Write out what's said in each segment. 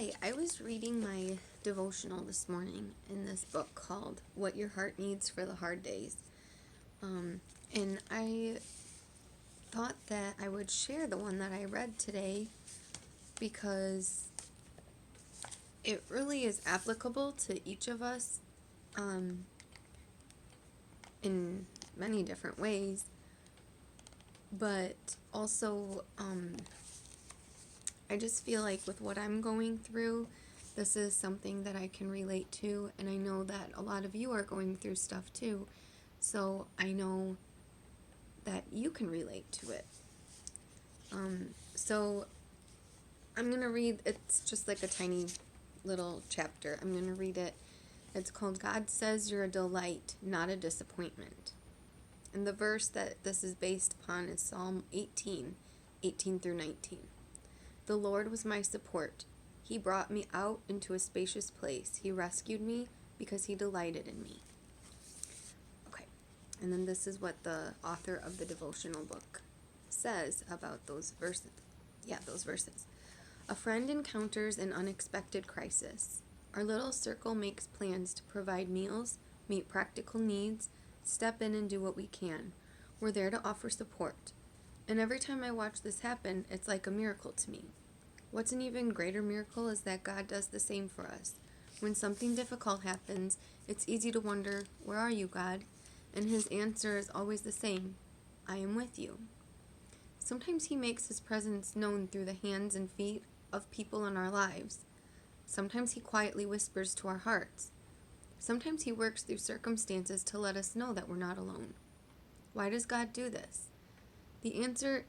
Hi, I was reading my devotional this morning in this book called What Your Heart Needs for the Hard Days. And I thought that I would share the one that I read today because it really is applicable to each of us in many different ways. But also, I just feel like with what I'm going through, this is something that I can relate to, and I know that a lot of you are going through stuff too, so I know that you can relate to it. So I'm going to read, it's just like a tiny little chapter. I'm going to read it. It's called God Says You're a Delight, Not a Disappointment. And the verse that this is based upon is Psalm 18 through 19. The Lord was my support. He brought me out into a spacious place. He rescued me because he delighted in me. Okay, and then this is what the author of the devotional book says about those verses. Those verses. A friend encounters an unexpected crisis. Our little circle makes plans to provide meals, meet practical needs, step in and do what we can. We're there to offer support. And every time I watch this happen, it's like a miracle to me. What's an even greater miracle is that God does the same for us. When something difficult happens, it's easy to wonder, where are you, God? And his answer is always the same, I am with you. Sometimes he makes his presence known through the hands and feet of people in our lives. Sometimes he quietly whispers to our hearts. Sometimes he works through circumstances to let us know that we're not alone. Why does God do this? The answer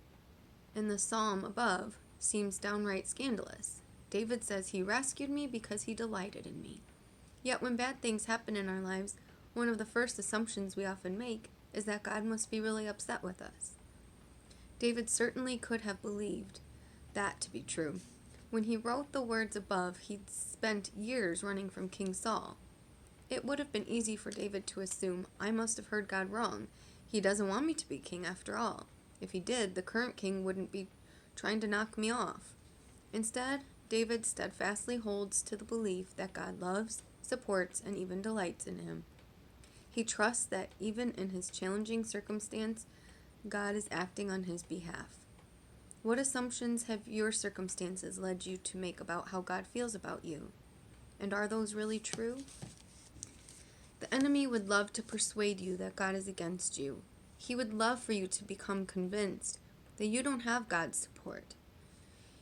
in the psalm above seems downright scandalous. David says he rescued me because he delighted in me. Yet when bad things happen in our lives, one of the first assumptions we often make is that God must be really upset with us. David certainly could have believed that to be true. When he wrote the words above, he'd spent years running from King Saul. It would have been easy for David to assume, I must have heard God wrong. He doesn't want me to be king after all. If he did, the current king wouldn't be trying to knock me off. Instead, David steadfastly holds to the belief that God loves, supports, and even delights in him. He trusts that even in his challenging circumstance, God is acting on his behalf. What assumptions have your circumstances led you to make about how God feels about you? And are those really true? The enemy would love to persuade you that God is against you. He would love for you to become convinced that you don't have God's support.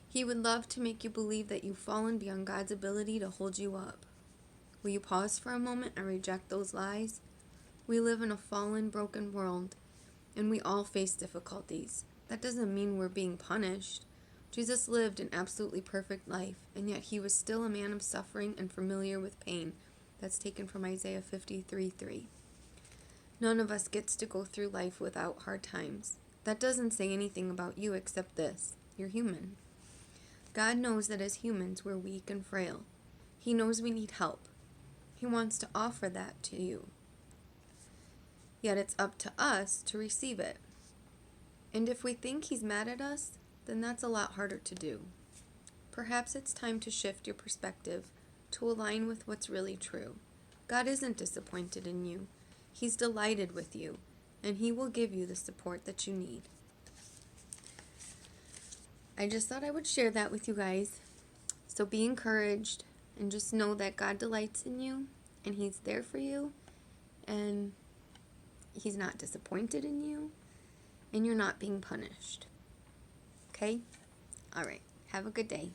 He would love to make you believe that you've fallen beyond God's ability to hold you up. Will you pause for a moment and reject those lies? We live in a fallen, broken world, and we all face difficulties. That doesn't mean we're being punished. Jesus lived an absolutely perfect life, and yet he was still a man of suffering and familiar with pain. That's taken from Isaiah 53:3. None of us gets to go through life without hard times. That doesn't say anything about you except this: you're human. God knows that as humans we're weak and frail. He knows we need help. He wants to offer that to you. Yet it's up to us to receive it. And if we think he's mad at us, then that's a lot harder to do. Perhaps it's time to shift your perspective to align with what's really true. God isn't disappointed in you. He's delighted with you, and he will give you the support that you need. I just thought I would share that with you guys. So be encouraged and just know that God delights in you, and he's there for you, and he's not disappointed in you, and you're not being punished. Okay? All right. Have a good day.